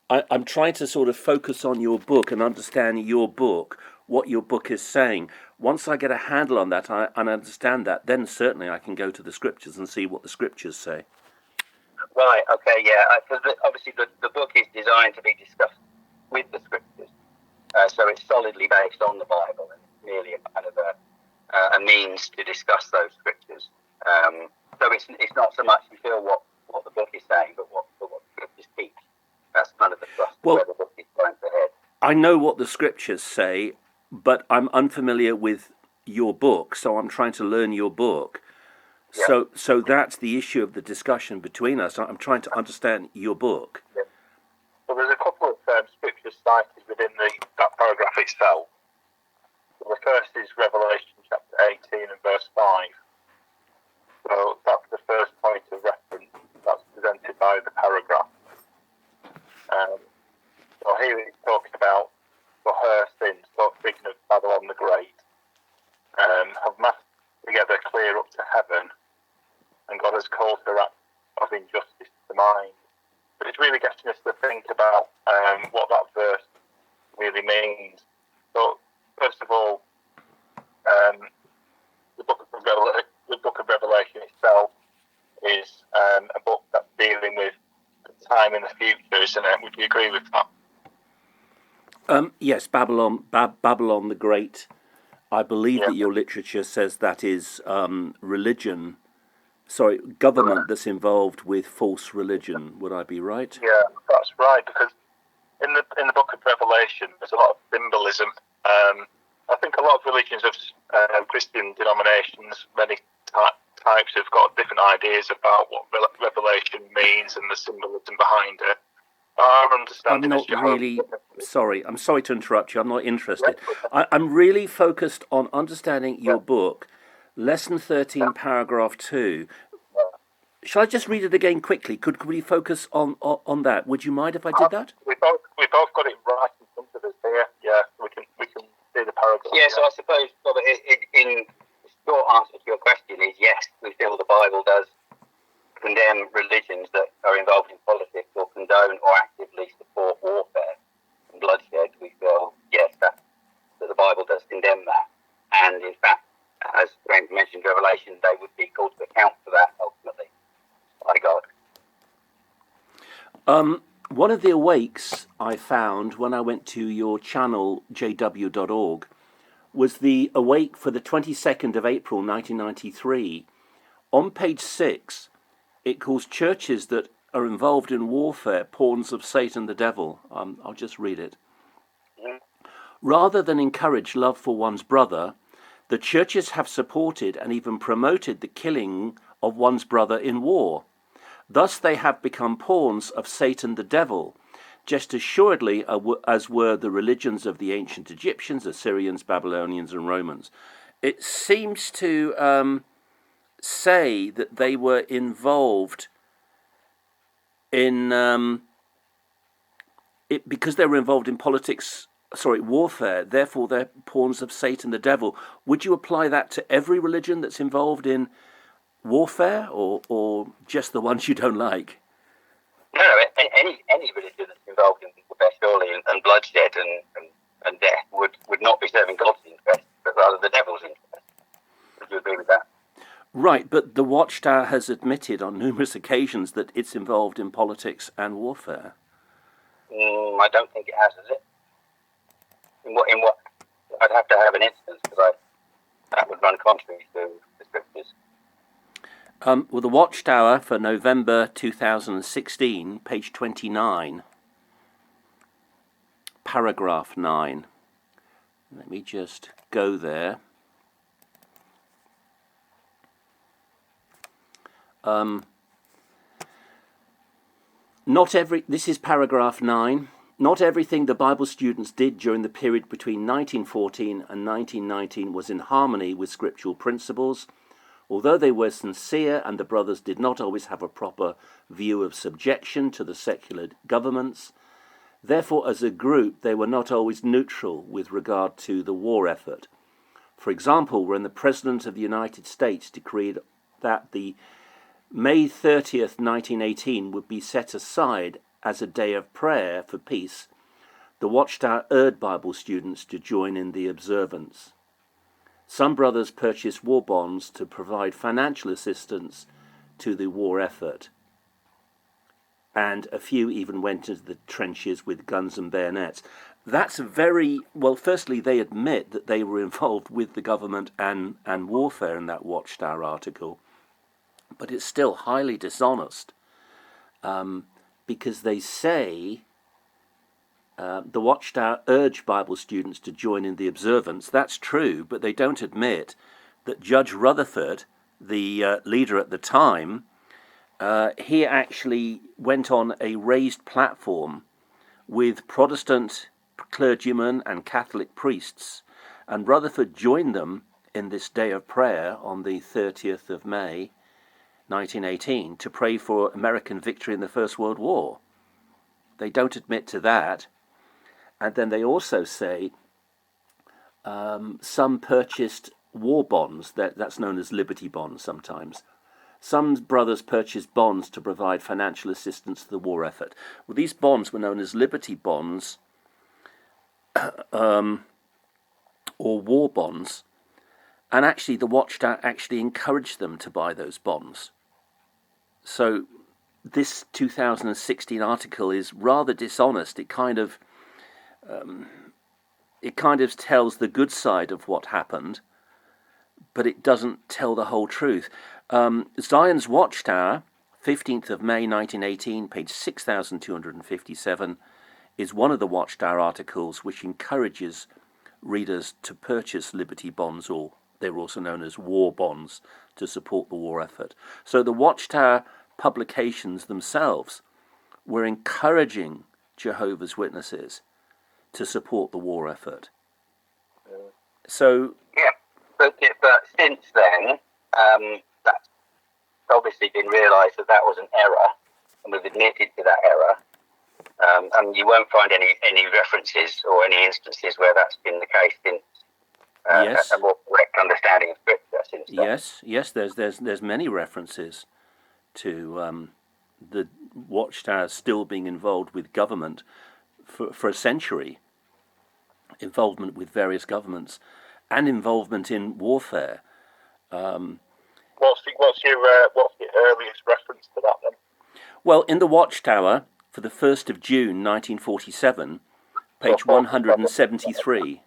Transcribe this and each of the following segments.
I'm trying to sort of focus on your book and understand your book, what your book is saying. Once I get a handle on that and understand that, then certainly I can go to the scriptures and see what the scriptures say. Right, okay, yeah. Obviously, the book is designed to be discussed with the scriptures. So it's solidly based on the Bible, and it's merely a kind of a means to discuss those scriptures. So it's not so much you feel what the book is saying, but what the scriptures teach. That's kind of the thrust of where the book is trying to head. I know what the scriptures say, but I'm unfamiliar with your book, so I'm trying to learn your book. Yeah. So that's the issue of the discussion between us. I'm trying to understand your book. Yeah. Well, there's a couple of scriptures cited within that paragraph itself. The first is Revelation chapter 18 and verse 5. So that's the first point of reference that's presented by the paragraph. So here it's talking about for her sins, speaking of Babylon the Great, have massed together clear up to heaven, and God has called her act of injustice to mind. But it's really getting us to think about what that verse really means. So, first of all, the book of Revelation itself is a book that's dealing with time in the future, isn't it? Would you agree with that? Yes, Babylon the Great. I believe that your literature says that is government that's involved with false religion. Would I be right? Yeah, that's right. Because in the book of Revelation, there's a lot of symbolism. I think a lot of religions of Christian denominations, many types, have got different ideas about what Revelation means and the symbolism behind it. Our understanding I'm not really sorry. I'm sorry to interrupt you. I'm not interested. I'm really focused on understanding your book, lesson 13, paragraph 2. Shall I just read it again quickly? Could we focus on that? Would you mind if I did that? We both got it right in front of us here. Yeah, we can see the paragraph. Yeah, so I suppose, Robert, in short answer to your question is yes, we feel the Bible does condemn religions that are involved in politics or condone or actively support warfare and bloodshed. We feel, yes, that the Bible does condemn that. And in fact, as Graham mentioned, Revelation, they would be called to account for that ultimately by God. One of the awakes I found when I went to your channel, jw.org, was the awake for the 22nd of April 1993. On page 6, it calls churches that are involved in warfare pawns of Satan the devil. I'll just read it. Rather than encourage love for one's brother, the churches have supported and even promoted the killing of one's brother in war. Thus they have become pawns of Satan the devil, just assuredly as were the religions of the ancient Egyptians, Assyrians, Babylonians, and Romans. It seems to say that they were involved in because they were involved in warfare, therefore they're pawns of Satan the devil. Would you apply that to every religion that's involved in warfare, or just the ones you don't like? No, any religion that's involved in warfare, surely, and bloodshed and death would not be serving God's interest, but rather the devil's interest. Would you agree with that? Right, but the Watchtower has admitted on numerous occasions that it's involved in politics and warfare. I don't think it has it? In what? I'd have to have an instance, because that would run contrary to the scriptures. Well, the Watchtower for November 2016, page 29, paragraph 9. Let me just go there. This is paragraph 9. Not everything the Bible students did during the period between 1914 and 1919 was in harmony with scriptural principles. Although they were sincere and the brothers did not always have a proper view of subjection to the secular governments, therefore as a group they were not always neutral with regard to the war effort. For example, when the President of the United States decreed that the May 30th, 1918 would be set aside as a day of prayer for peace, the Watchtower urged Bible students to join in the observance. Some brothers purchased war bonds to provide financial assistance to the war effort, and a few even went into the trenches with guns and bayonets. That's very, well, firstly, they admit that they were involved with the government and warfare in that Watchtower article, but it's still highly dishonest, because they say the Watchtower urged Bible students to join in the observance. That's true, but they don't admit that Judge Rutherford, the leader at the time, he actually went on a raised platform with Protestant clergymen and Catholic priests, and Rutherford joined them in this day of prayer on the 30th of May 1918 to pray for American victory in the First World War. They don't admit to that. And then they also say some purchased war bonds, that's known as Liberty bonds sometimes. Some brothers purchased bonds to provide financial assistance to the war effort. Well, these bonds were known as Liberty bonds or war bonds, and actually the Watchtower actually encouraged them to buy those bonds. So this 2016 article is rather dishonest. It kind of tells the good side of what happened, but it doesn't tell the whole truth. Zion's Watchtower, 15th of May 1918, page 6257, is one of the Watchtower articles which encourages readers to purchase Liberty bonds, or they're also known as war bonds, to support the war effort. So the Watchtower publications themselves were encouraging Jehovah's Witnesses to support the war effort. So yeah, but since then, that's obviously been realised that was an error, and we've admitted to that error. And you won't find any references or any instances where that's been the case since. Yes. A more correct understanding of Scripture since then. Yes. There's many references to the Watchtower still being involved with government for a century, involvement with various governments, and involvement in warfare. What's the earliest reference to that then? Well, in the Watchtower, for the 1st of June 1947, page 173,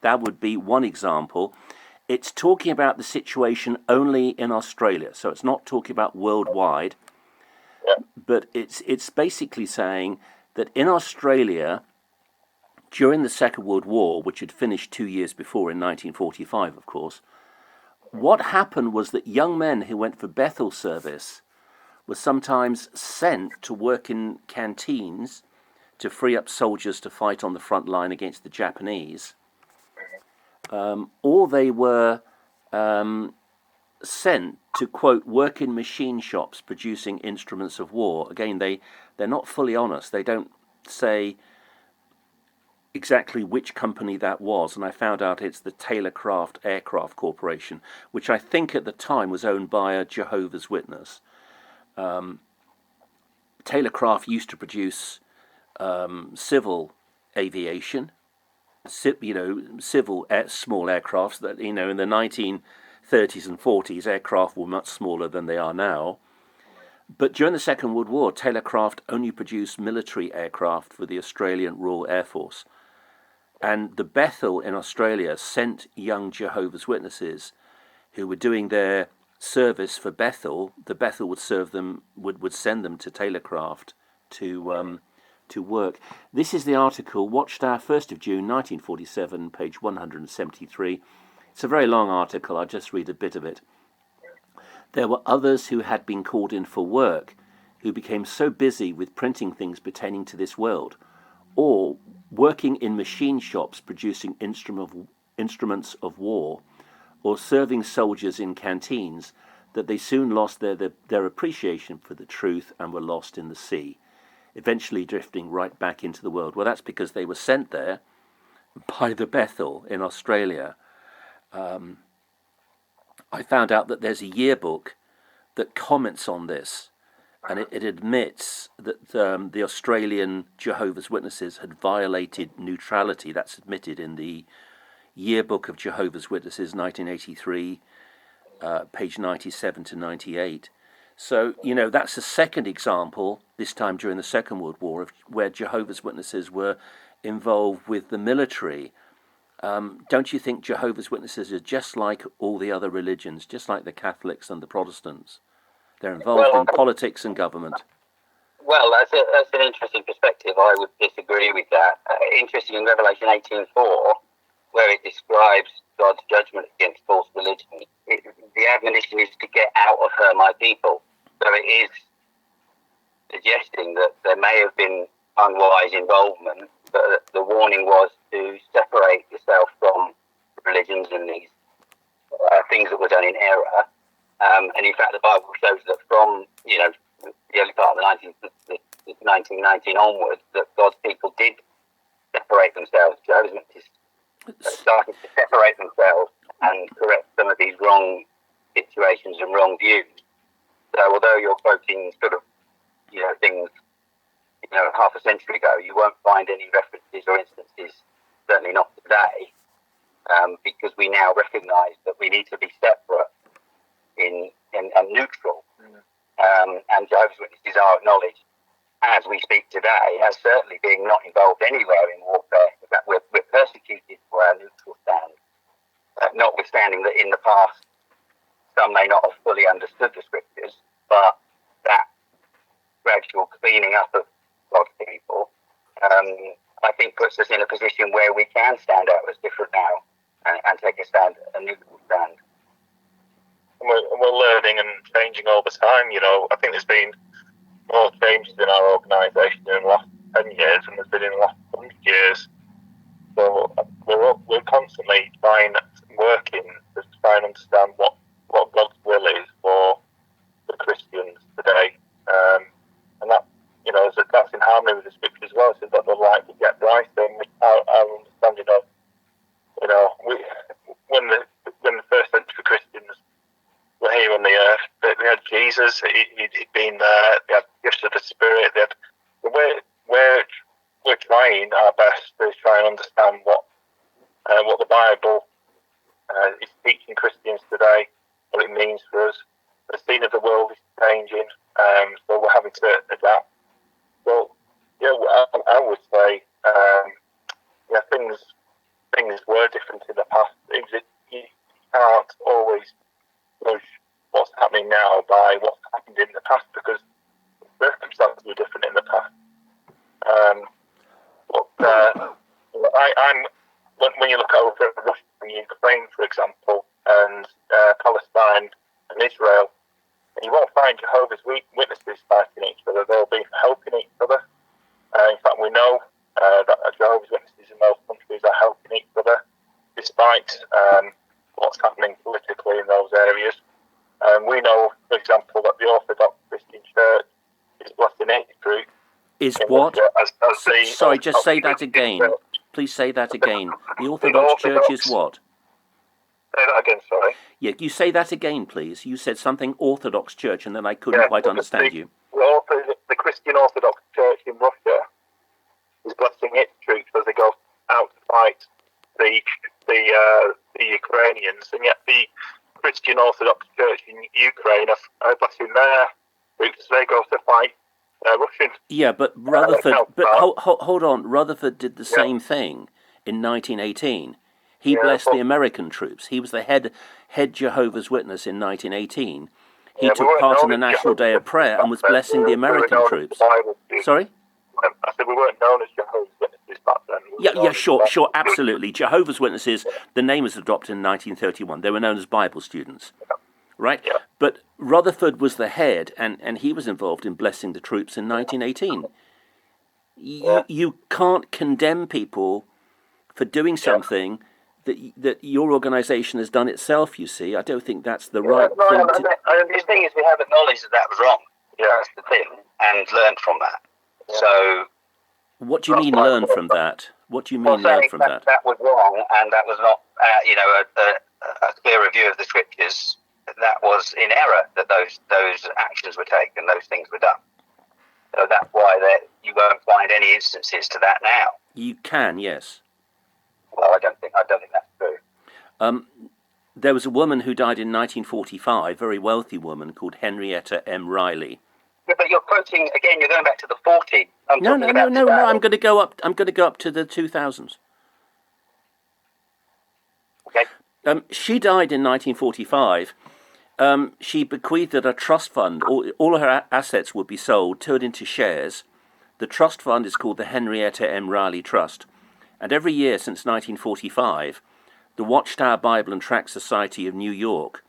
that would be one example. It's talking about the situation only in Australia, so it's not talking about worldwide, but it's basically saying that in Australia, during the Second World War, which had finished 2 years before in 1945, of course, what happened was that young men who went for Bethel service were sometimes sent to work in canteens to free up soldiers to fight on the front line against the Japanese, or they were sent to, quote, work in machine shops producing instruments of war. Again, they're not fully honest. They don't say exactly which company that was, and I found out it's the Taylor-Craft Aircraft Corporation, which I think at the time was owned by a Jehovah's Witness. Taylor-Craft used to produce civil aviation, civil small aircrafts that, in the 1930s and 40s, aircraft were much smaller than they are now. But during the Second World War, Taylor-Craft only produced military aircraft for the Australian Royal Air Force. And the Bethel in Australia sent young Jehovah's Witnesses who were doing their service for Bethel. The Bethel would serve them, would send them to Taylor-Craft to work. This is the article, Watchtower, 1st of June 1947, page 173. It's a very long article. I'll just read a bit of it. There were others who had been called in for work, who became so busy with printing things pertaining to this world, or working in machine shops producing instruments of war, or serving soldiers in canteens, that they soon lost their appreciation for the truth and were lost in the sea, eventually drifting right back into the world. Well, that's because they were sent there by the Bethel in Australia. I found out that there's a yearbook that comments on this, and it admits that the Australian Jehovah's Witnesses had violated neutrality. That's admitted in the Yearbook of Jehovah's Witnesses, 1983, page 97 to 98. So, that's a second example, this time during the Second World War, of where Jehovah's Witnesses were involved with the military. Don't you think Jehovah's Witnesses are just like all the other religions, just like the Catholics and the Protestants? They're involved in politics and government. Well, that's an interesting perspective. I would disagree with that. Interesting in Revelation 18:4, where it describes God's judgment against false religion. The admonition is to get out of her, my people. So it is suggesting that there may have been unwise involvement, but the warning was to separate yourself from religions and these things that were done in error. And in fact, the Bible shows that from the early part of the 1919 onwards, that God's people did separate themselves. Jehovah's Witnesses started to separate themselves and correct some of these wrong situations and wrong views. So although you're quoting sort of things half a century ago, you won't find any references or instances, certainly not today, because we now recognise that we need to be separate and neutral. And Jehovah's Witnesses are acknowledged, as we speak today, as certainly being not involved anywhere in warfare. In fact, we're persecuted for our neutral stand, notwithstanding that in the past some may not have fully understood the scriptures, but that gradual cleaning up of God's people, I think puts us in a position where we can stand out as different now and take a neutral stand. And we're learning and changing all the time. I think there's been more changes in our organisation in the last 10 years than there's been in the last 100 years. So we're constantly working to try and understand what God's will is for the Christians today. And that, that's in harmony with the scripture as well. It says that the light will get brighter. And our understanding of, when the first century Christians were here on the earth, they had Jesus. He'd been there. They had gifts of the Spirit. We're trying our best to try and understand what the Bible is teaching Christians today, what it means for us. The scene of the world is changing, so we're having to adapt. Well, I would say, things were different in the past. You can't always judge what's happening now by what's happened in the past, because circumstances were different in the past. When you look over at Russia and Ukraine, for example, and Palestine and Israel, you won't find Jehovah's Witnesses fighting each other. They'll be helping each other. In fact, we know that Jehovah's Witnesses in those countries are helping each other, despite what's happening politically in those areas. We know, for example, that the Orthodox Christian Church is blessing age group. Is what? Sorry, just say that again. Please say that again. The Orthodox Church is what? Say that again, sorry. Yeah, you say that again, please. You said something Orthodox Church, and then I couldn't quite understand you. The Christian Orthodox Church in Russia is blessing its troops as they go out to fight the Ukrainians, and yet the Christian Orthodox Church in Ukraine are blessing their troops as they go to fight Russians. Yeah, but Rutherford. Hold on. Rutherford did the same thing in 1918. He blessed the American troops. He was the head Jehovah's Witness in 1918. He took part in the National Day of Prayer and was blessing the American troops. Sorry? I said we weren't known as Jehovah's Witnesses back then. Yeah, sure, absolutely. Jehovah's Witnesses, the name was adopted in 1931. They were known as Bible students, right? Yeah. But Rutherford was the head, and he was involved in blessing the troops in 1918. You can't condemn people for doing something that your organisation has done itself, you see. I don't think that's the right thing to... The thing is, we have acknowledged that was wrong. Yeah, that's the thing, and learned from that. Yeah. So... What do you mean learn from that? What do you mean learn from that? That was wrong, and that was not, a clear review of the scriptures. that was in error, that those actions were taken, those things were done. So that's why you won't find any instances to that now. You can, yes. Well, I don't think that's true. There was a woman who died in 1945, very wealthy woman called Henrietta M. Riley. Yeah, but you're quoting again. You're going back to the 40s. No. I'm going to go up. I'm going to go up to the 2000s. Okay. She died in 1945. She bequeathed a trust fund. All her assets would be sold, turned into shares. The trust fund is called the Henrietta M. Riley Trust. And every year since 1945, the Watchtower Bible and Tract Society of New York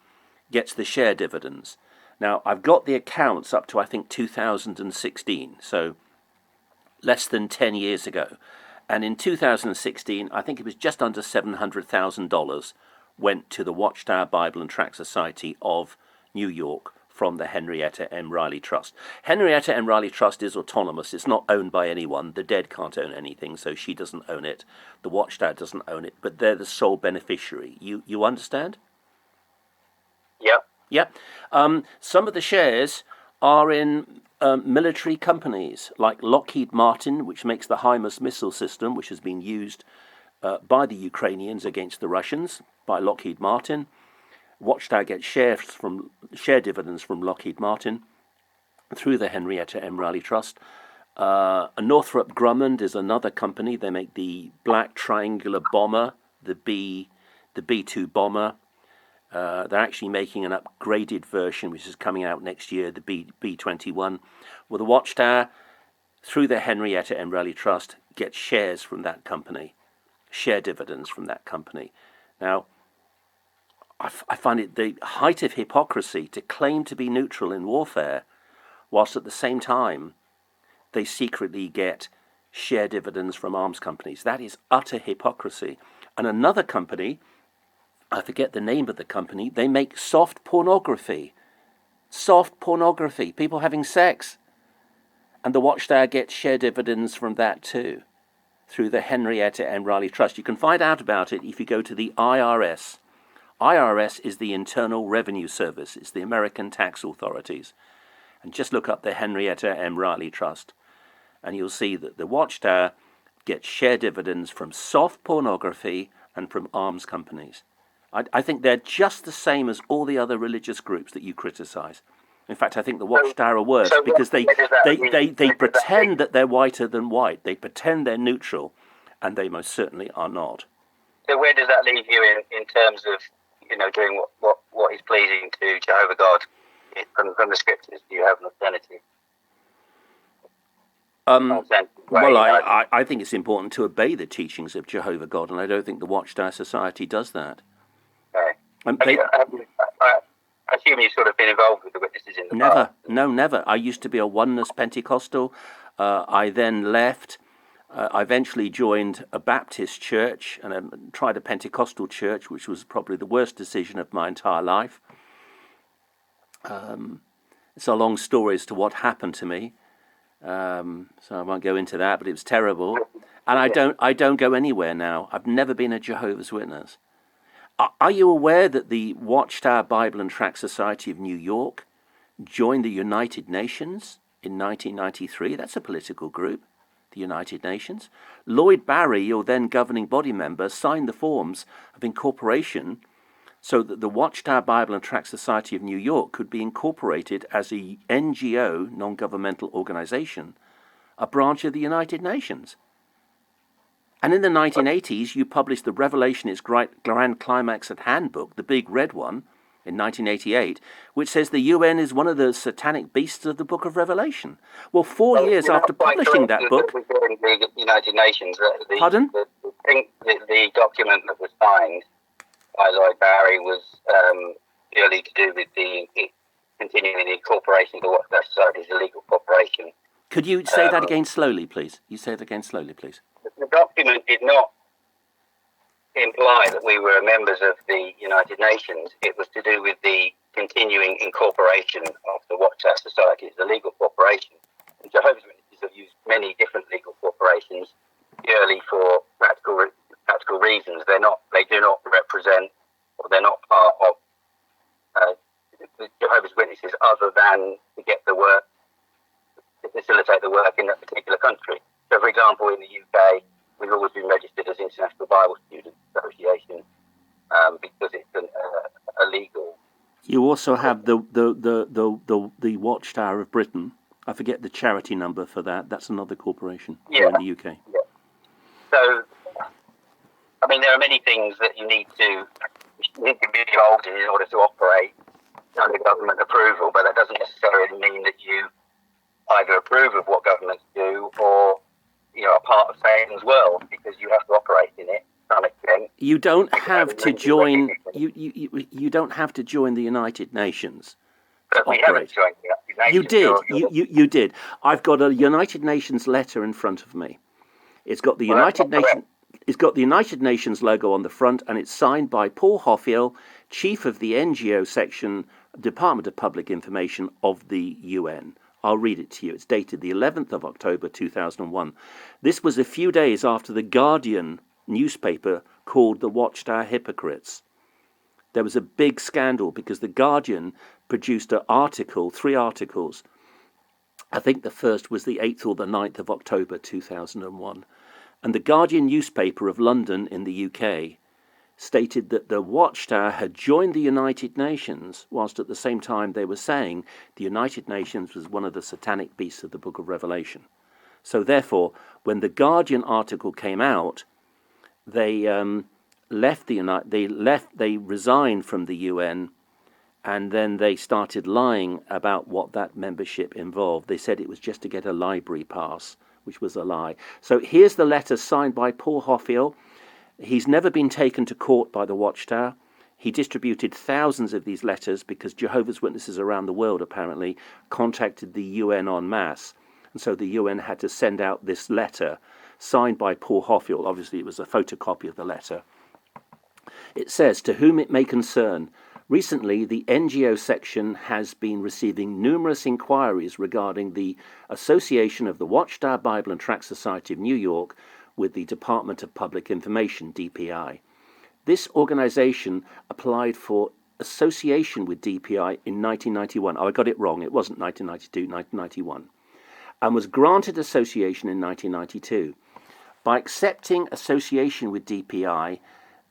gets the share dividends. Now, I've got the accounts up to, I think, 2016, so less than 10 years ago. And in 2016, I think it was just under $700,000 went to the Watchtower Bible and Tract Society of New York from the Henrietta M. Riley Trust. Henrietta M. Riley Trust is autonomous. It's not owned by anyone. The dead can't own anything, so she doesn't own it. The Watchtower doesn't own it, but they're the sole beneficiary. You understand? Yep. Yeah. Some of the shares are in military companies like Lockheed Martin, which makes the HIMARS missile system, which has been used by the Ukrainians against the Russians, by Lockheed Martin. Watchtower gets share dividends from Lockheed Martin through the Henrietta M. Riley Trust. Northrop Grumman is another company. They make the black triangular bomber, the B-2 bomber. They're actually making an upgraded version, which is coming out next year, the B-21. Well, the Watchtower, through the Henrietta M. Riley Trust, gets shares from that company, share dividends from that company. Now, I find it the height of hypocrisy to claim to be neutral in warfare, whilst at the same time they secretly get share dividends from arms companies. That is utter hypocrisy. And another company, I forget the name of the company, they make soft pornography. Soft pornography, people having sex. And the Watchtower gets share dividends from that too, through the Henrietta M. Riley Trust. You can find out about it if you go to the IRS. IRS is the Internal Revenue Service. It's the American tax authorities. And just look up the Henrietta M. Riley Trust, and you'll see that the Watchtower gets share dividends from soft pornography and from arms companies. I think they're just the same as all the other religious groups that you criticize. In fact, I think the Watchtower are worse because they pretend that they're whiter than white. They pretend they're neutral, and they most certainly are not. So where does that leave you in terms of, doing what is pleasing to Jehovah God from the scriptures? Do you have an alternative? Well, I think it's important to obey the teachings of Jehovah God, and I don't think the Watchtower Society does that. Okay. I assume you've sort of been involved with the witnesses in the past. Never. I used to be a oneness Pentecostal. I then left. I eventually joined a Baptist church and tried a Pentecostal church, which was probably the worst decision of my entire life. It's a long story as to what happened to me, so I won't go into that, but it was terrible. And I don't go anywhere now. I've never been a Jehovah's Witness. Are you aware that the Watchtower Bible and Tract Society of New York joined the United Nations in 1993? That's a political group, the United Nations. Lloyd Barry, your then governing body member, signed the forms of incorporation so that the Watchtower Bible and Tract Society of New York could be incorporated as a NGO, non-governmental organization, a branch of the United Nations. And in the 1980s, you published the Revelation, its Grand Climax and Handbook, the big red one, in 1988, which says the UN is one of the satanic beasts of the book of Revelation. Well, 4 years after publishing that book... The United Nations, Pardon? The document that was signed by Lloyd Barry was purely to do with the continuing the incorporation of the Watchtower Society as a legal corporation. Could you say that again slowly, please? The document did not imply that we were members of the United Nations. It was to do with the continuing incorporation of the Watchtower Society as a legal corporation. And Jehovah's Witnesses have used many different legal corporations purely for practical reasons. They do not represent, or they're not part of the Jehovah's Witnesses other than to get the work, to facilitate the work in that particular country. So, for example, in the UK, we've always been registered as International Bible Students Association because it's a legal. You also have the Watchtower of Britain. I forget the charity number for that. That's another corporation here in the UK. Yeah. So, I mean, there are many things that you need to be involved in order to operate under government approval, but that doesn't necessarily mean that you either approve of what governments do or, are part of Satan's world, because you have to operate in it to some extent. You don't have to join. You don't have to join the United Nations. But we haven't joined the United Nations. You did. I've got a United Nations letter in front of me. It's got the United Nations. It's got the United Nations logo on the front, and it's signed by Paul Hoffiel, Chief of the NGO Section, Department of Public Information of the UN. I'll read it to you. It's dated the 11th of October 2001. This was a few days after the Guardian newspaper called the Watchtower hypocrites. There was a big scandal because the Guardian produced an article, 3 articles. I think the first was the 8th or the 9th of October 2001. And the Guardian newspaper of London in the UK stated that the Watchtower had joined the United Nations, whilst at the same time they were saying the United Nations was one of the satanic beasts of the Book of Revelation. So therefore, when the Guardian article came out, they resigned from the UN, and then they started lying about what that membership involved. They said it was just to get a library pass, which was a lie. So here's the letter signed by Paul Hoffiel. He's never been taken to court by the Watchtower. He distributed thousands of these letters because Jehovah's Witnesses around the world apparently contacted the UN en masse. And so the UN had to send out this letter signed by Paul Hoffiel. Obviously, it was a photocopy of the letter. It says, "To whom it may concern, recently the NGO section has been receiving numerous inquiries regarding the association of the Watchtower Bible and Tract Society of New York with the Department of Public Information, DPI. This organization applied for association with DPI in 1991. Oh, I got it wrong. It wasn't 1992, 1991. And was granted association in 1992. By accepting association with DPI,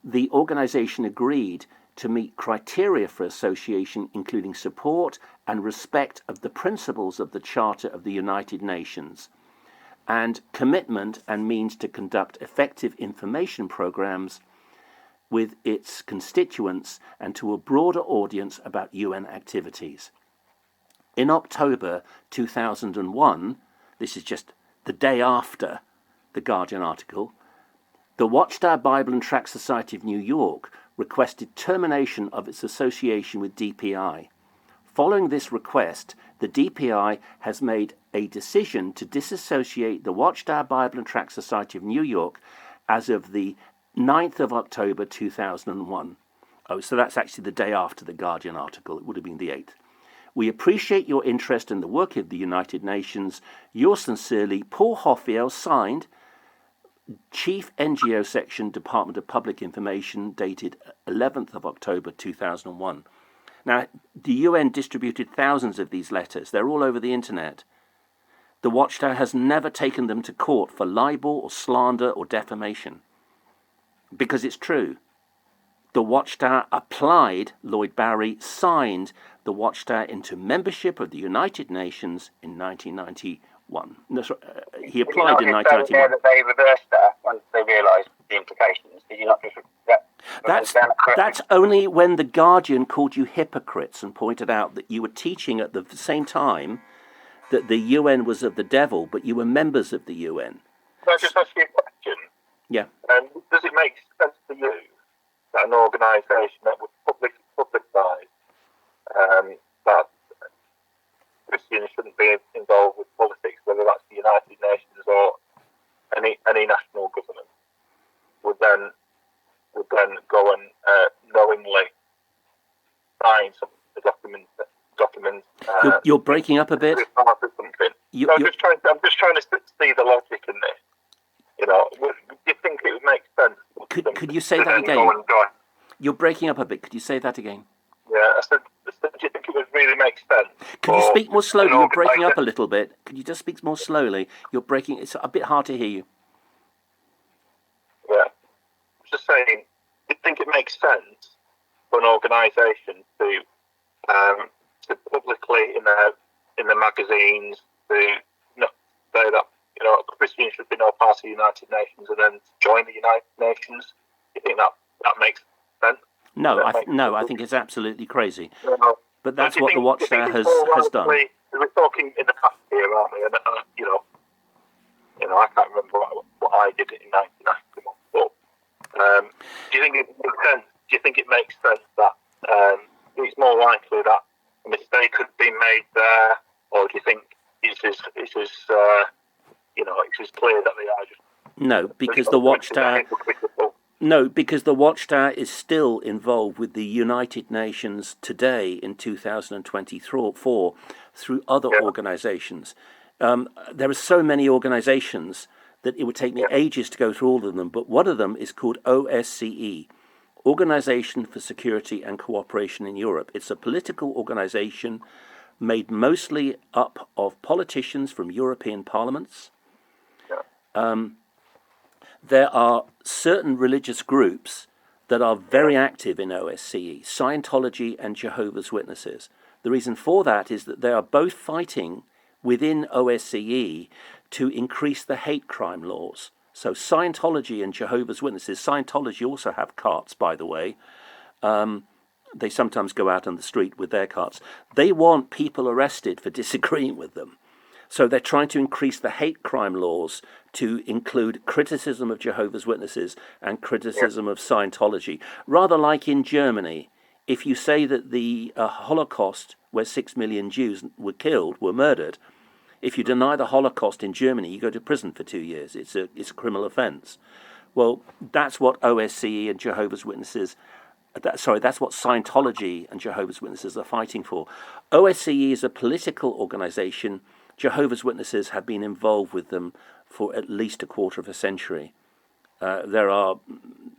the organization agreed to meet criteria for association, including support and respect of the principles of the Charter of the United Nations, and commitment and means to conduct effective information programs with its constituents and to a broader audience about UN activities." In October 2001, this is just the day after the Guardian article, the Watchtower Bible and Tract Society of New York requested termination of its association with DPI. Following this request, the DPI has made a decision to disassociate the Watchtower Bible and Tract Society of New York as of the 9th of October 2001. Oh, so that's actually the day after the Guardian article. It would have been the 8th. "We appreciate your interest in the work of the United Nations. Yours sincerely, Paul Hoffiel, signed, Chief NGO Section, Department of Public Information, dated 11th of October 2001. Now, the UN distributed thousands of these letters. They're all over the internet. The Watchtower has never taken them to court for libel or slander or defamation. Because it's true. The Watchtower applied, Lloyd Barry signed the Watchtower into membership of the United Nations in 1991. He applied in 1991. That they reversed that once they realised the implications. Did you not just That's only when the Guardian called you hypocrites and pointed out that you were teaching at the same time that the UN was of the devil, but you were members of the UN. Can I just ask you a question? Yeah. Does it make sense to you that an organisation that would publicise that Christians shouldn't be involved with politics, whether that's the United Nations or any national government, would then go and knowingly sign some documents? You're breaking up a bit. I'm just trying to see the logic in this. You know, do you think it would make sense? Could you say that again? You're breaking up a bit. Could you say that again? Yeah, I said, do you think it it would really make sense. Could you speak more slowly? You're breaking up a organisation- little bit. Could you just speak more slowly? You're breaking. It's a bit hard to hear you. Yeah. I'm just saying, do you think it makes sense for an organisation to publicly in the magazines to say that Christians should be no part of the United Nations and then join the United Nations? Do you think that makes sense? No, I think it's absolutely crazy. No. But that's what the Watchtower has done. We're talking in the past here, aren't we? And I can't remember what I did in 1991. But do you think it makes sense? Do you think it makes sense that it's more likely that a mistake could be made there, or do you think it's just clear that they are just because the Watchtower. No, because the Watchtower is still involved with the United Nations today in 2024 through other organisations. There are so many organisations that it would take me ages to go through all of them, but one of them is called OSCE, Organisation for Security and Cooperation in Europe. It's a political organisation made mostly up of politicians from European parliaments. There are certain religious groups that are very active in OSCE, Scientology and Jehovah's Witnesses. The reason for that is that they are both fighting within OSCE to increase the hate crime laws. So Scientology and Jehovah's Witnesses, Scientology also have carts, by the way. They sometimes go out on the street with their carts. They want people arrested for disagreeing with them. So they're trying to increase the hate crime laws to include criticism of Jehovah's Witnesses and criticism of Scientology. Rather like in Germany, if you say that the Holocaust, where 6 million Jews were murdered, if you deny the Holocaust in Germany, you go to prison for 2 years. It's a criminal offence. Well, that's what OSCE and Jehovah's Witnesses... that's what Scientology and Jehovah's Witnesses are fighting for. OSCE is a political organisation. Jehovah's Witnesses have been involved with them for at least a quarter of a century. There are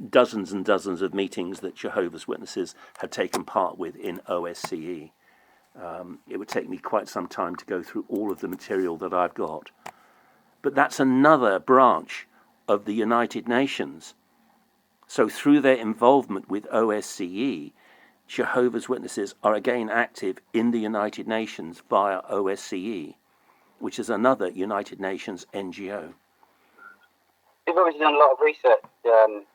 dozens and dozens of meetings that Jehovah's Witnesses have taken part with in OSCE. It would take me quite some time to go through all of the material that I've got. But that's another branch of the United Nations. So through their involvement with OSCE, Jehovah's Witnesses are again active in the United Nations via OSCE, which is another United Nations NGO. You've obviously done a lot of research on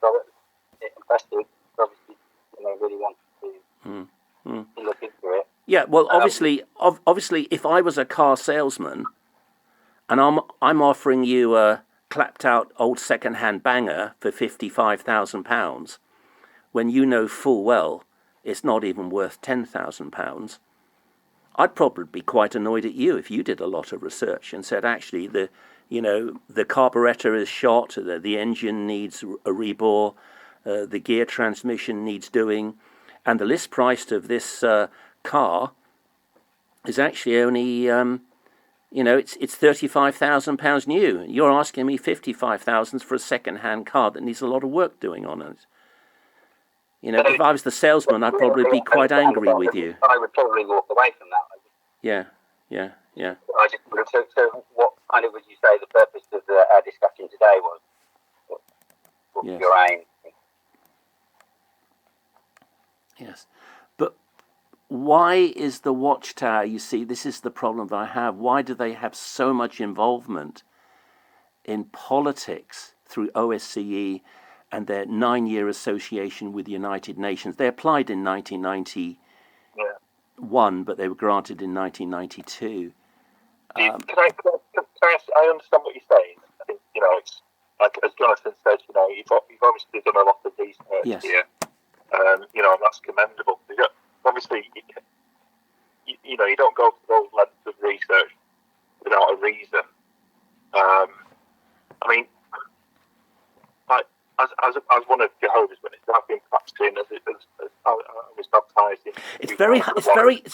Robert. It's impressive. Obviously, really want to look into it. Yeah, well, obviously, if I was a car salesman, and I'm offering you a clapped-out old second-hand banger for £55,000, when you know full well it's not even worth £10,000. I'd probably be quite annoyed at you if you did a lot of research and said, actually, the carburetor is shot, the engine needs a rebore, the gear transmission needs doing, and the list price of this car is actually only, it's £35,000 new. You're asking me £55,000 for a second-hand car that needs a lot of work doing on it. If I was the salesman, I'd probably be quite angry with you. I would probably walk away from that. Yeah. So what kind of would you say the purpose of our discussion today was? What Yes. your aim? Yes. But why is the Watchtower, you see, this is the problem that I have. Why do they have so much involvement in politics through OSCE and their 9-year association with the United Nations? They applied in 1991, but they were granted in 1992. Can I ask, I understand what you're saying. I think, it's like, as Jonathan said, you've obviously done a lot of research here. And that's commendable. Obviously, you don't go to those lengths of research without a reason. As one of Jehovah's Witnesses, I've been practicing as I was baptised. It's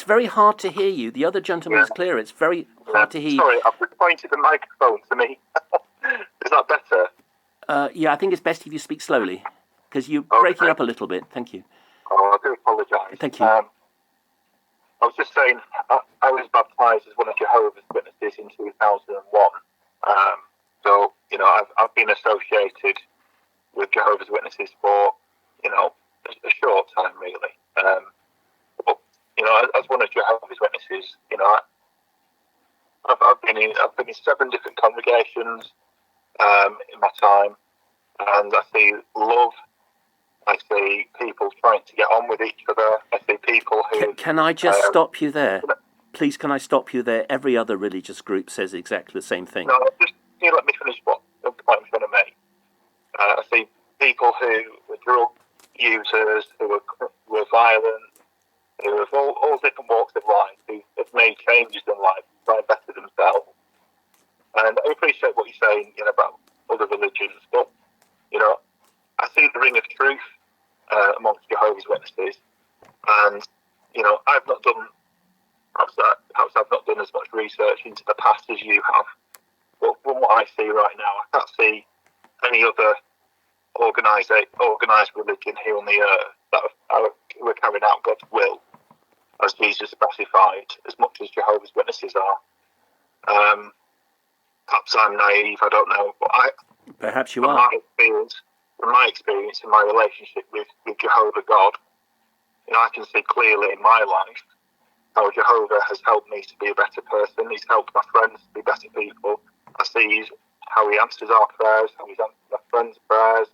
very hard to hear you. The other gentleman is clear. It's very hard to hear you. Sorry, I've just pointed the microphone to me. Is that better? I think it's best if you speak slowly, because you're breaking up a little bit. Thank you. Oh, I do apologise. Thank you. I was just saying, I was baptised as one of Jehovah's Witnesses in 2001. So, I've been associated with Jehovah's Witnesses for, a short time, really. But, as one of Jehovah's Witnesses, I've been in 7 different congregations in my time, and I see love. I see people trying to get on with each other. I see people who... Can I just stop you there? Please, can I stop you there? Every other religious group says exactly the same thing. No, just let me finish what the point I'm trying to make. I see people who were drug users, who were violent, who have all different walks of life, who have made changes in life, try and better themselves. And I appreciate what you're saying, about other religions, but, I see the ring of truth amongst Jehovah's Witnesses, and I've not done, perhaps I've not done as much research into the past as you have, but from what I see right now, I can't see any other organised religion here on the earth that we're carrying out God's will as Jesus specified, as much as Jehovah's Witnesses are. Perhaps I'm naive, I don't know, but perhaps you are. From my experience and my relationship with Jehovah God, I can see clearly in my life how Jehovah has helped me to be a better person. He's helped my friends to be better people. I see how he answers our prayers, how he's answered my friends' prayers,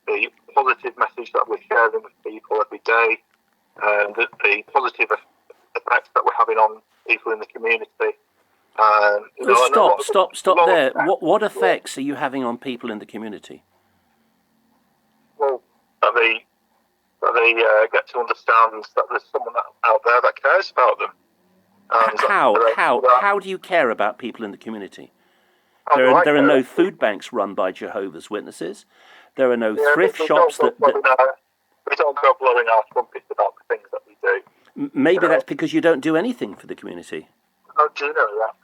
the positive message that we're sharing with people every day, and the positive effects that we're having on people in the community. Stop there. What effects are you having on people in the community? Well, that they get to understand that there's someone out there that cares about them. How do you care about people in the community? There are no food banks run by Jehovah's Witnesses. There are no thrift shops that... We don't go blowing our trumpets about the things that we do. Maybe that's because you don't do anything for the community. Oh, do you know that?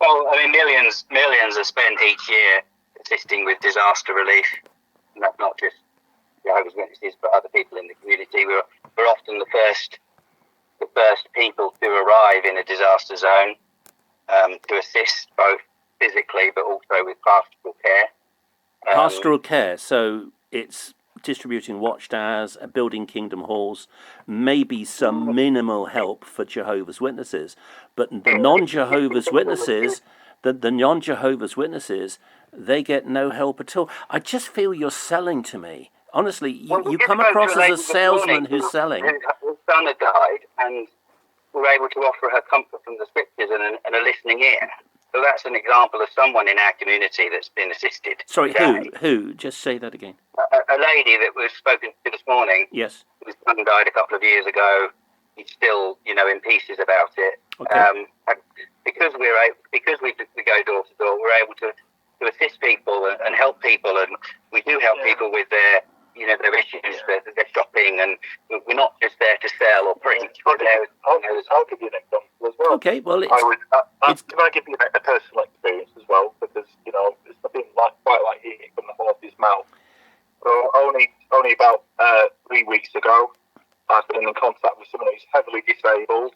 Well, I mean, millions are spent each year assisting with disaster relief. Not just Jehovah's Witnesses, but other people in the community. We're often the first people to arrive in a disaster zone to assist both physically, but also with pastoral care. Pastoral care, so it's distributing watchtowers, building kingdom halls, maybe some minimal help for Jehovah's Witnesses, but the non-Jehovah's Witnesses, the non-Jehovah's Witnesses, they get no help at all. I just feel you're selling to me. Honestly, you come across as a salesman who's selling. Her son had died, and we were able to offer her comfort from the scriptures and a listening ear. So that's an example of someone in our community that's been assisted. Sorry, who? Just say that again. A lady that was spoken to this morning. Yes. Whose son died a couple of years ago. He's still, in pieces about it. Okay. Because we go door to door, we're able to assist people and help people, and we do help people with their issues, their shopping, and we're not just there to sell or preach. I'll give you an example as well. Okay, well, can I give you a personal experience as well? Because it's nothing quite like hearing it from the horse's mouth. So only about 3 weeks ago, I've been in contact with someone who's heavily disabled.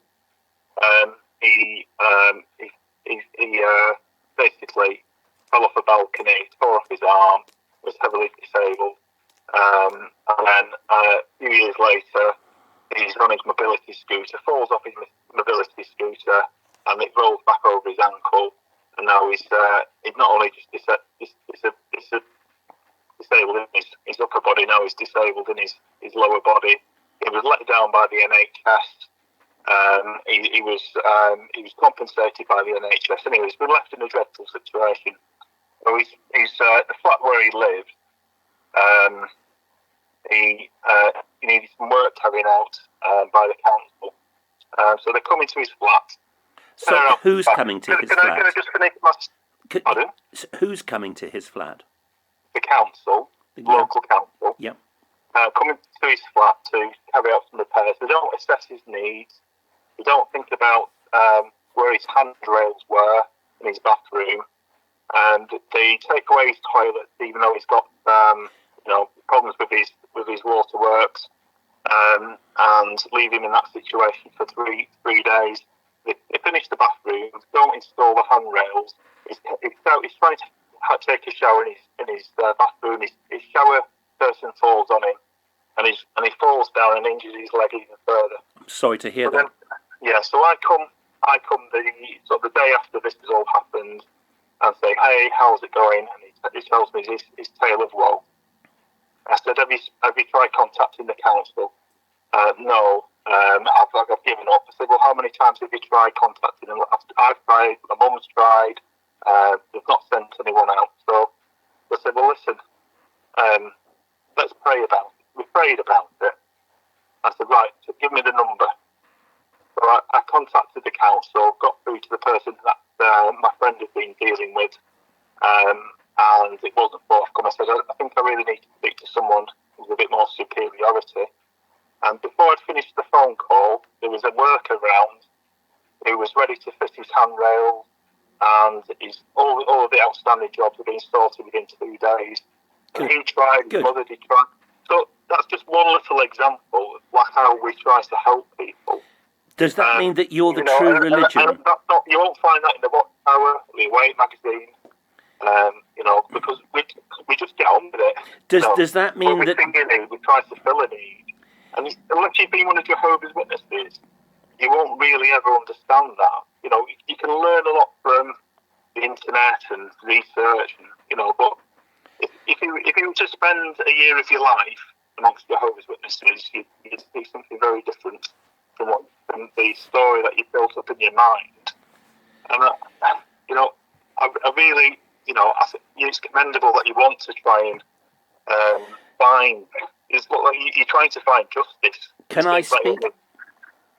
He basically fell off a balcony, tore off his arm, was heavily disabled. And then a few years later, he's on his mobility scooter, falls off his mobility scooter, and it rolls back over his ankle. And now he's not only just disabled in his upper body, now he's disabled in his lower body. He was let down by the NHS. He was compensated by the NHS. Anyway, he's been left in a dreadful situation. So he's the flat where he lived. He needed some work carried out by the council. So they're coming to his flat. So who's coming to his flat? Can I just finish my... Pardon? Who's coming to his flat? The council, local council. Yep. Coming to his flat to carry out some repairs. They don't assess his needs. They don't think about where his handrails were in his bathroom. And they take away his toilets, even though he's got problems with his waterworks. And and leave him in that situation for three days. They finish the bathroom, don't install the handrails. He's trying to take a shower in his bathroom. His shower person falls on him, and he falls down and injures his leg even further. I'm sorry to hear that. So I come the day after this has all happened and say, hey, how's it going? And he tells me his tale of woe. I said, have you tried contacting the council? No. I've given up. I said, well, how many times have you tried contacting them? I've tried, my mum's tried, they've not sent anyone out. So I said, well, listen, let's pray about it. We prayed about it. I said, right, so give me the number. So I contacted the council, got through to the person that my friend had been dealing with, and it wasn't forthcoming. I said, I think I really need to speak to someone with a bit more superiority. And before I'd finished the phone call, there was a worker around who was ready to fit his handrails, and all of the outstanding jobs were being sorted within 2 days. And he tried, his mother did try. So that's just one little example of how we try to help people. Does that mean that you're the true religion? And you won't find that in the Watchtower, the Away magazine, because we just get on with it. Does that mean that we try to fill a need? And unless you've been one of Jehovah's Witnesses, you won't really ever understand that. You can learn a lot from the internet and research, but if you were to spend a year of your life amongst Jehovah's Witnesses, you'd see something very different from the story that you built up in your mind. And I really, I think it's commendable that you want to try and find. You're trying to find justice. Can I speak?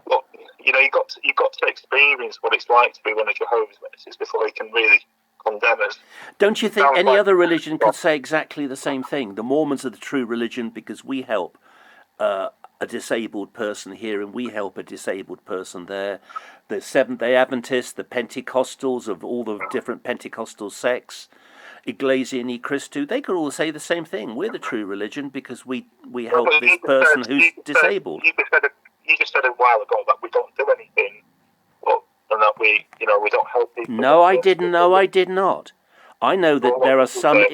But you've got to experience what it's like to be one of Jehovah's Witnesses before you can really condemn us. Don't you think any other religion could say exactly the same thing? The Mormons are the true religion because we help a disabled person here and we help a disabled person there. The Seventh-day Adventists, the Pentecostals of all the different Pentecostal sects, Iglesia Ni Christu, they could all say the same thing. We're the true religion because we help this person who's disabled. You just said a while ago that we don't do anything, and that we don't help people. No, I didn't. No, I did not. I know that there are some.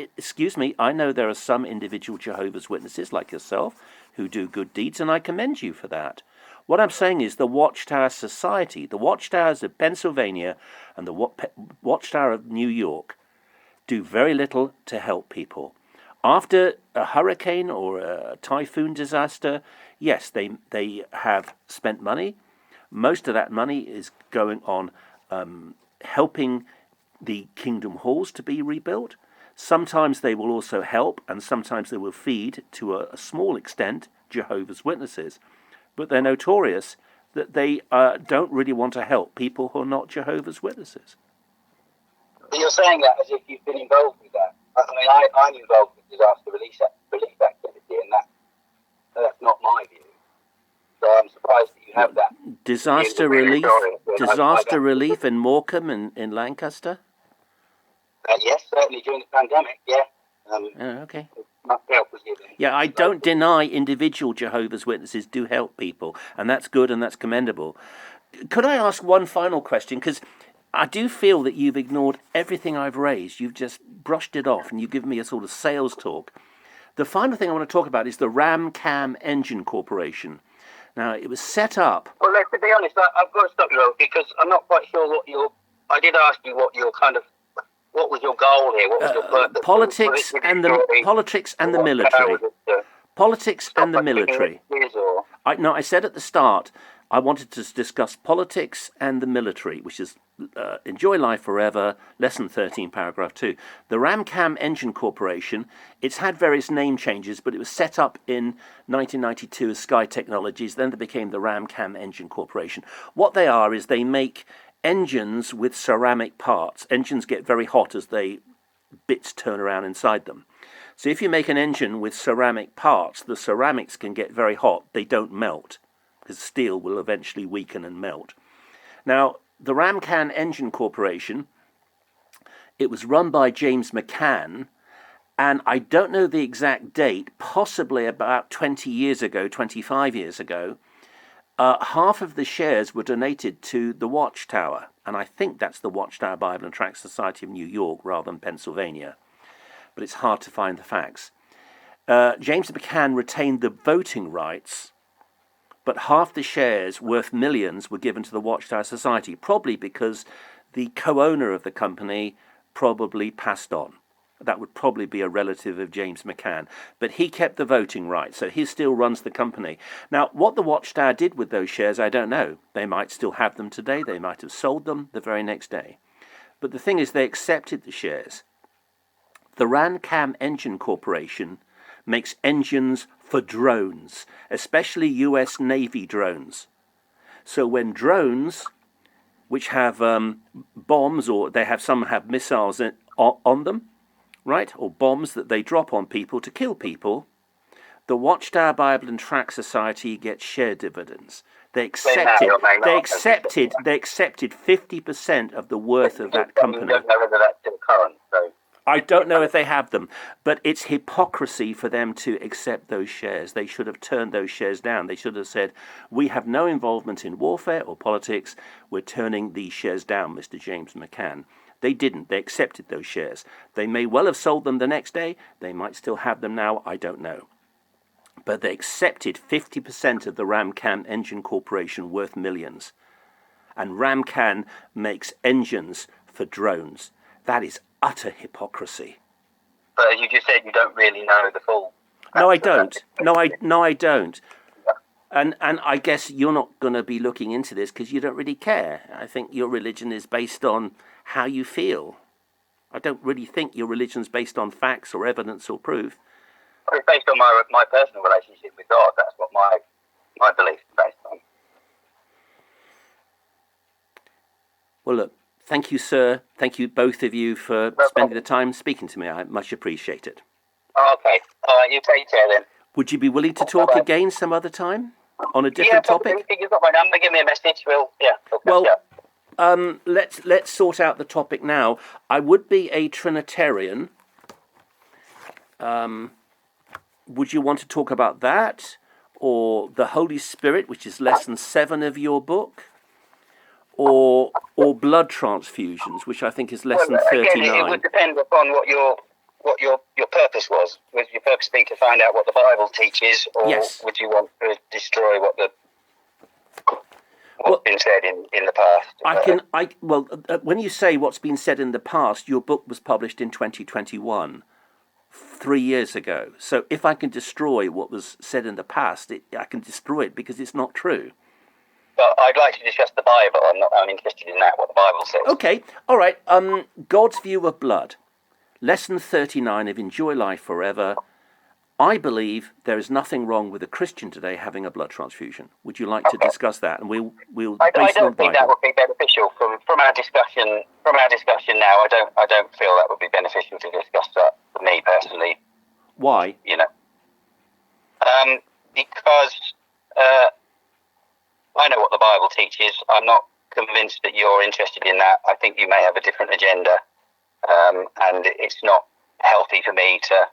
I know there are some individual Jehovah's Witnesses like yourself who do good deeds, and I commend you for that. What I'm saying is the Watchtower Society, the Watchtowers of Pennsylvania, and the Watchtower of New York do very little to help people. After a hurricane or a typhoon disaster, yes, they have spent money. Most of that money is going on helping the kingdom halls to be rebuilt. Sometimes they will also help, and sometimes they will feed, to a small extent, Jehovah's Witnesses. But they're notorious that they don't really want to help people who are not Jehovah's Witnesses. But you're saying that as if you've been involved with that. I mean, I'm involved with disaster relief activity, and that's not my view. So I'm surprised that you have that. Disaster relief in Morecombe in Lancaster? Yes, certainly during the pandemic, yeah. Okay. Help was given. Yeah, I don't deny individual Jehovah's Witnesses do help people, and that's good and that's commendable. Could I ask one final question? Because I do feel that you've ignored everything I've raised. You've just brushed it off and you've given me a sort of sales talk. The final thing I want to talk about is the Ram-Cam Engine Corporation. Now, it was set up... Well, to be honest, I've got to stop you, because I'm not quite sure what I did ask you what was your goal here? What was your purpose? Politics and the military. Politics and the military. I said at the start, I wanted to discuss politics and the military, which is Enjoy Life Forever, Lesson 13, Paragraph 2. The Ram-Cam Engine Corporation, it's had various name changes, but it was set up in 1992 as Sky Technologies, then they became the Ram-Cam Engine Corporation. What they are is they make engines with ceramic parts. Engines get very hot as bits turn around inside them. So if you make an engine with ceramic parts, the ceramics can get very hot. They don't melt, because steel will eventually weaken and melt. Now, the Ram-Cam Engine Corporation, it was run by James McCann, and I don't know the exact date, possibly about 20 years ago, 25 years ago, half of the shares were donated to the Watchtower, and I think that's the Watchtower Bible and Tract Society of New York rather than Pennsylvania, but it's hard to find the facts. James McCann retained the voting rights, but half the shares, worth millions, were given to the Watchtower Society, probably because the co-owner of the company probably passed on. That would probably be a relative of James McCann. But he kept the voting rights, so he still runs the company. Now, what the Watchtower did with those shares, I don't know. They might still have them today. They might have sold them the very next day. But the thing is, they accepted the shares. The Rancam Engine Corporation makes engines for drones, especially US Navy drones. So when drones, which have bombs, or some have missiles on them, right, or bombs that they drop on people to kill people, the Watchtower Bible and Tract Society gets share dividends. They accepted 50% of the worth of that company. I don't know whether that's still current, so. I don't know if they have them, but it's hypocrisy for them to accept those shares. They should have turned those shares down. They should have said, we have no involvement in warfare or politics. We're turning these shares down, Mr. James McCann. They didn't. They accepted those shares. They may well have sold them the next day. They might still have them now. I don't know. But they accepted 50% of the Ramcan Engine Corporation, worth millions. And Ramcan makes engines for drones. That is utter hypocrisy. But as you just said, you don't really know the full. No, I don't. No, I don't. And I guess you're not going to be looking into this because you don't really care. I think your religion is based on how you feel. I don't really think your religion's based on facts or evidence or proof. Well, it's based on my personal relationship with God. That's what my belief is based on. Well, look, thank you, sir. Thank you, both of you, for spending the time speaking to me. I much appreciate it. Okay. All right, you take care then. Would you be willing to talk again some other time on a different topic? Yeah, you've got my number. Give me a message. Let's sort out the topic now. I would be a Trinitarian. Would you want to talk about that, or the Holy Spirit, which is lesson 7 of your book, or blood transfusions, which I think is lesson 39? Again, it would depend upon what your purpose was. Would your purpose be to find out what the Bible teaches, or would you want to destroy what's been said in the past? When you say what's been said in the past, your book was published in 2021, 3 years ago. So if I can destroy what was said in the past, I can destroy it because it's not true. Well, I'd like to discuss the Bible. I'm interested in that, what the Bible says. Okay, all right. God's view of blood. Lesson 39 of Enjoy Life Forever. I believe there is nothing wrong with a Christian today having a blood transfusion. Would you like to discuss that? And we'll. I don't think that would be beneficial from our discussion. From our discussion now, I don't feel that would be beneficial to discuss that for me personally. Why? Because I know what the Bible teaches. I'm not convinced that you're interested in that. I think you may have a different agenda, and it's not healthy for me to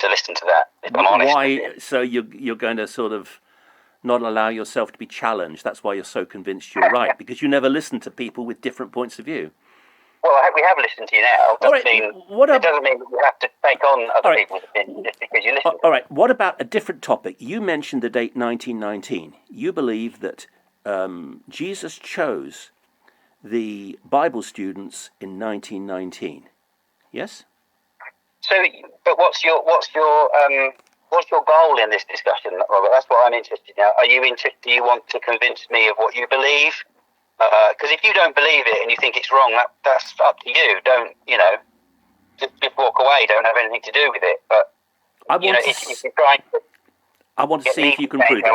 listen to that, if I'm honest. Why? So you're going to sort of not allow yourself to be challenged. That's why you're so convinced you're right, because you never listen to people with different points of view. Well, we have listened to you now. It doesn't mean that you have to take on other people's opinions just because you listen. All right. What about a different topic? You mentioned the date 1919. You believe that Jesus chose the Bible students in 1919. Yes? So, but what's your goal in this discussion, Robert? That's what I'm interested in. Are you interested? Do you want to convince me of what you believe? Because if you don't believe it and you think it's wrong, that's up to you. Don't just walk away. Don't have anything to do with it. But I want to see if you can prove it.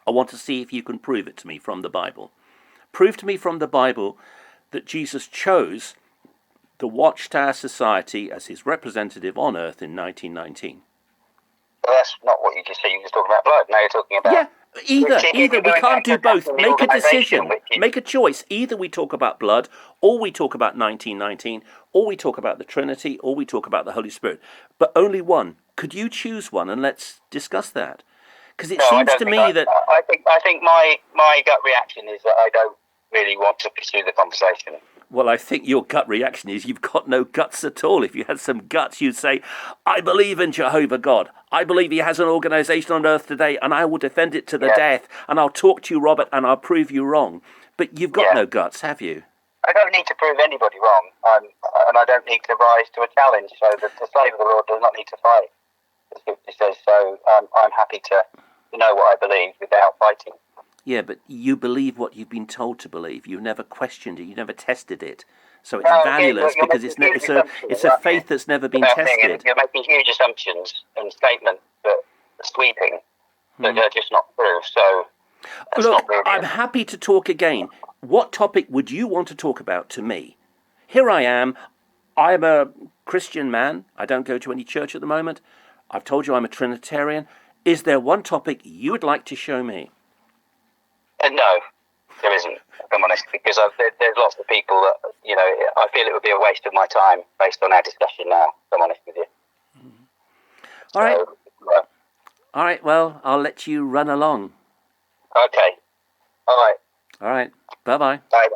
I want to see if you can prove it to me from the Bible. Prove to me from the Bible that Jesus chose the Watchtower Society as his representative on earth in 1919. Well, that's not what you just said. You were just talking about blood. Now you're talking about... Yeah, either. We can't do both. Make a decision. Make a choice. Either we talk about blood, or we talk about 1919, or we talk about the Trinity, or we talk about the Holy Spirit. But only one. Could you choose one, and let's discuss that? Because it No, I seems don't to think me that... I think my gut reaction is that I don't really want to pursue the conversation. Well, I think your gut reaction is you've got no guts at all. If you had some guts, you'd say, I believe in Jehovah God. I believe he has an organisation on earth today, and I will defend it to the death. And I'll talk to you, Robert, and I'll prove you wrong. But you've got no guts, have you? I don't need to prove anybody wrong, and I don't need to rise to a challenge. So the slave of the Lord does not need to fight. The scripture says so. I'm happy to know what I believe without fighting. Yeah, but you believe what you've been told to believe. You've never questioned it. You never tested it. So it's valueless because it's a faith that's never been tested. You're making huge assumptions and statements that are sweeping that are just not true. So look, I'm happy to talk again. What topic would you want to talk about to me? Here I am. I'm a Christian man. I don't go to any church at the moment. I've told you I'm a Trinitarian. Is there one topic you would like to show me? No, there isn't, if I'm honest, because there's lots of people that, I feel it would be a waste of my time based on our discussion now, if I'm honest with you. All right. All right, well, I'll let you run along. Okay. All right. All right. Bye-bye. Bye.